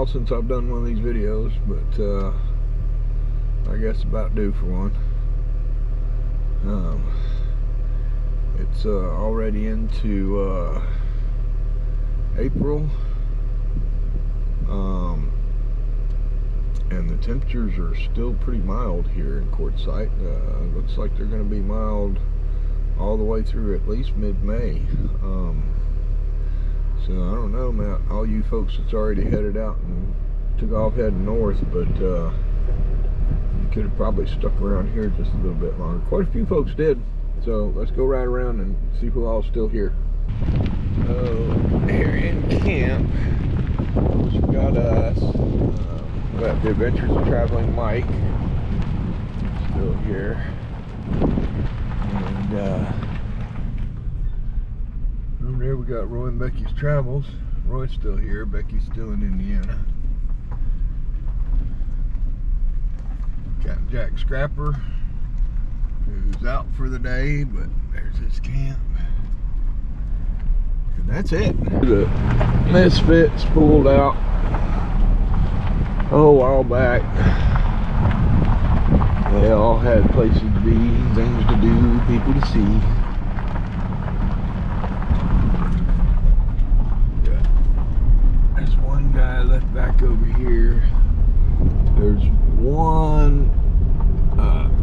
while since I've done one of these videos, but I guess about due for one. It's already into April, and the temperatures are still pretty mild here in Quartzsite. Looks like they're going to be mild all the way through at least mid-May. So I don't know about all you folks that's already headed out and took off heading north, but you could have probably stuck around here just a little bit longer. Quite a few folks did. So let's go right around and see who all's still here. Here in camp, we've got us. We've got the Adventures of Traveling Mike still here, and over there we got Roy and Becky's Travels. Roy's still here, Becky's still in Indiana. Got Jack Scrapper, who's out for the day, but there's his camp. And that's it. The Misfits pulled out a while back. They all had places to be, things to do, people to see. Yeah. There's one guy left back over here. There's one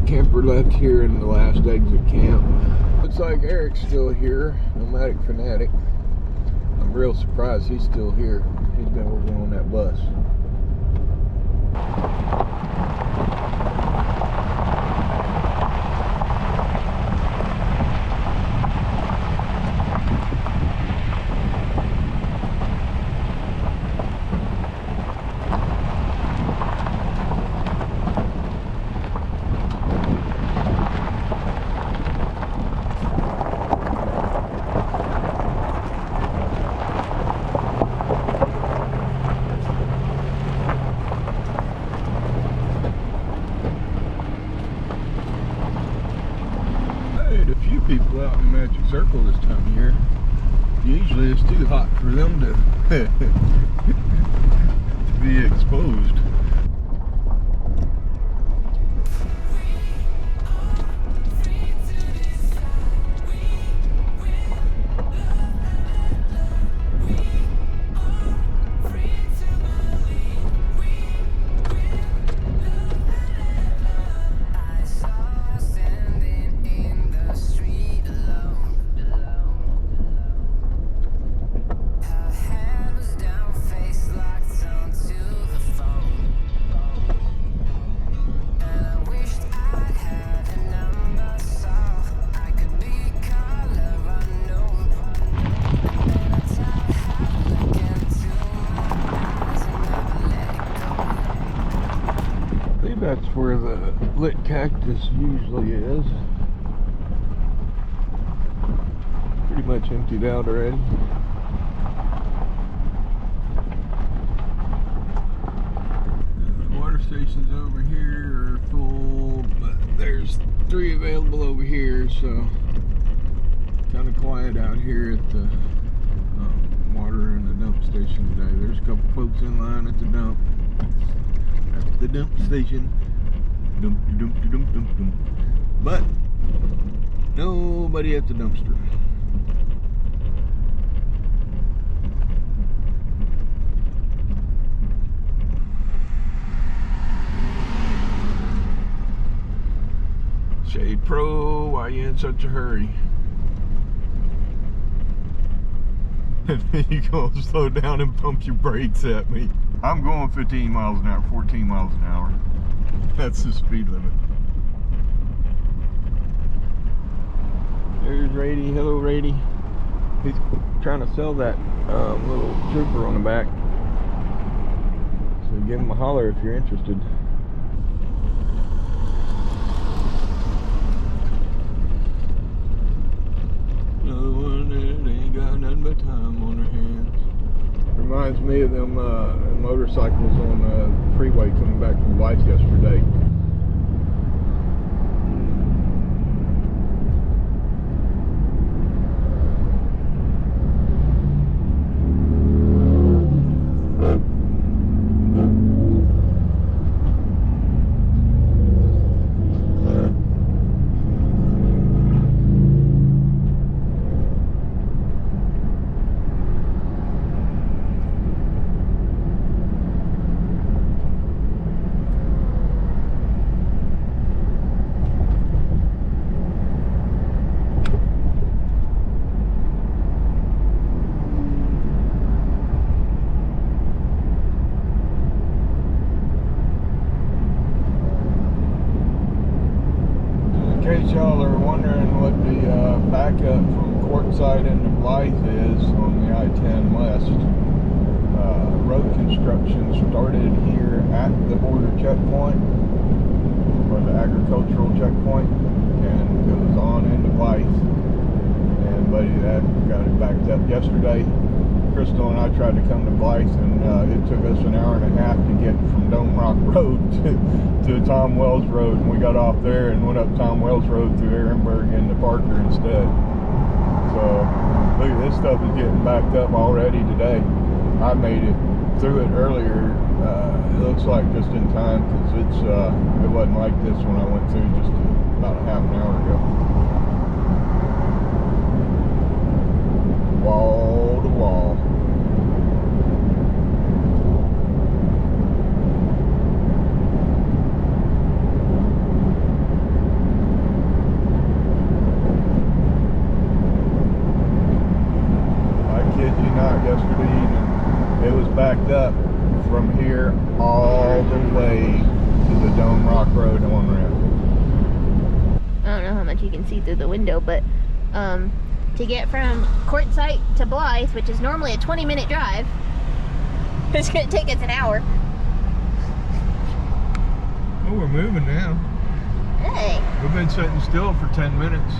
camper left here in the last exit camp. Looks like Eric's still here, Nomadic Fanatic. I'm real surprised he's still here. He's been working on that bus. People out in the Magic Circle this time of year. Usually it's too hot for them to to be exposed. That's where the lit cactus usually is. Pretty much emptied out already. The water stations over here are full, but there's 3 available over here, so kind of quiet out here at the water and the dump station today. There's a couple folks in line at the dump. The dump station, but nobody at the dumpster. Shade Pro, why you in such a hurry? And then you go slow down and pump your brakes at me. I'm going 15 miles an hour, 14 miles an hour. That's the speed limit. There's Rady. Hello, Rady. He's trying to sell that little trooper on the back. So give him a holler if you're interested. Another one that ain't got nothing but time on her hands. Reminds me of them motorcycles on the freeway coming back from Life yesterday. case y'all are wondering what the backup from Quartzsite into Blythe is on the I-10 West, road construction started here at the border checkpoint, or the agricultural checkpoint, and goes on into Blythe. And buddy, that got it backed up yesterday. Crystal and I tried to come to Blythe, and it took us an hour and a half to get from Dome Rock Road to Tom Wells Road, and we got off there and went up Tom Wells Road through Ehrenberg into Parker instead. So look at this stuff is getting backed up already today. I made it through it earlier. It looks like just in time, because it wasn't like this when I went through just about a half an hour ago. Wall to wall. I kid you not, yesterday evening it was backed up from here all the way to the Dome Rock Road on-ramp. I don't know how much you can see through the window, but to get from Quartzsite to Blythe, which is normally a 20-minute drive, it's going to take us an hour. Oh, we're moving now. Hey. We've been sitting still for 10 minutes.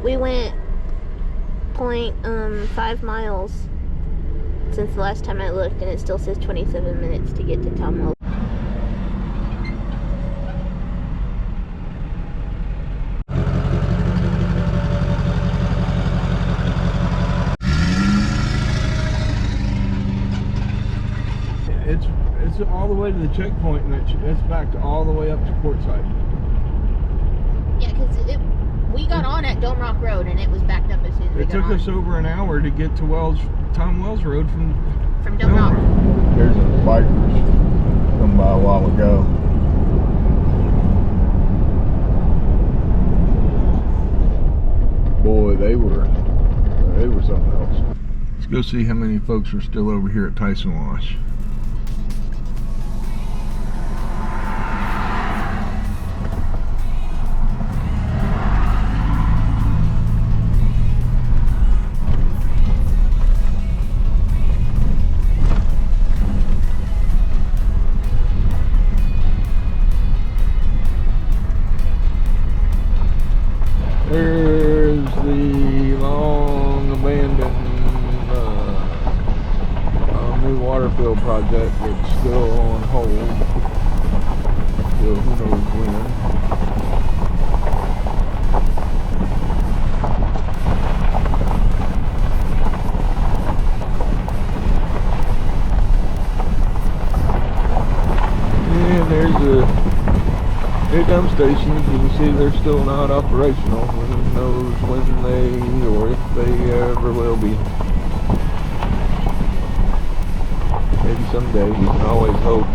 We went 0.5 miles since the last time I looked, and it still says 27 minutes to get to Tom Wells. It's all the way to the checkpoint, and it's backed all the way up to Quartzsite. Yeah, because we got on at Dome Rock Road, and it was backed up as soon as we got on. It took us over an hour to get to Tom Wells Road from Dome Rock. There's a bikers come by a while ago. Boy, they were something else. Let's go see how many folks are still over here at Tyson Wash. There's the long abandoned new water field project that's still on hold. Still, who knows when. And there's a new dump stations. You can see they're still not operational. Who knows when they, or if they ever will be. Maybe someday. You can always hope.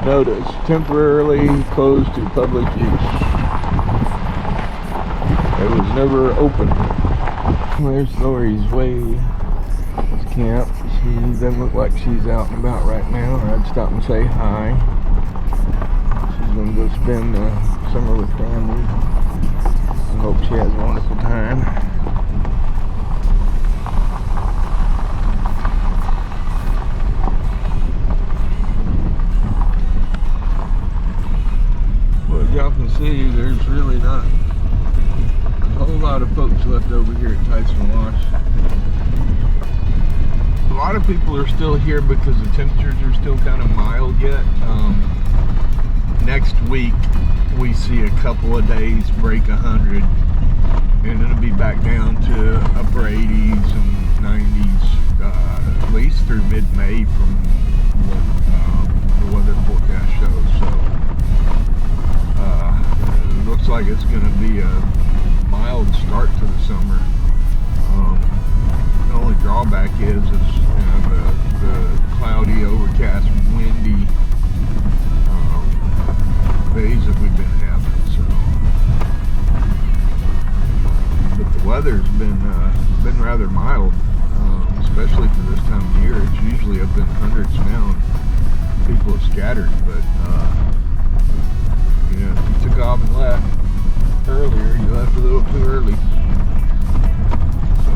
Notice, temporarily closed to public use. It was never open. There's Lori's way. Camp. She doesn't look like she's out and about right now. I'd stop and say hi. She's going to go spend summer with family. I hope she has a wonderful time. Well, as y'all can see, there's really not a whole lot of folks left over here at Tyson Wash. A lot of people are still here because the temperatures are still kind of mild yet. Next week we see a couple of days break 100, and it'll be back down to upper 80s and 90s at least through mid-May from what the weather forecast shows. So it looks like it's going to be a mild start to the summer. The only drawback is the cloudy, overcast, windy weather's been rather mild, especially for this time of year. It's usually up in hundreds now. People have scattered, but you know, if you took off and left earlier, you left a little too early. So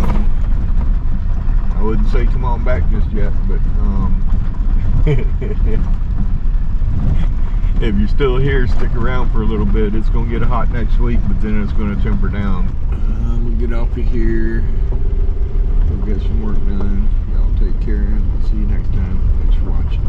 I wouldn't say come on back just yet, but if you're still here, stick around for a little bit. It's gonna get hot next week, but then it's gonna temper down. I'm gonna get off of here. Go get some work done. Y'all take care and see you next time. Thanks for watching.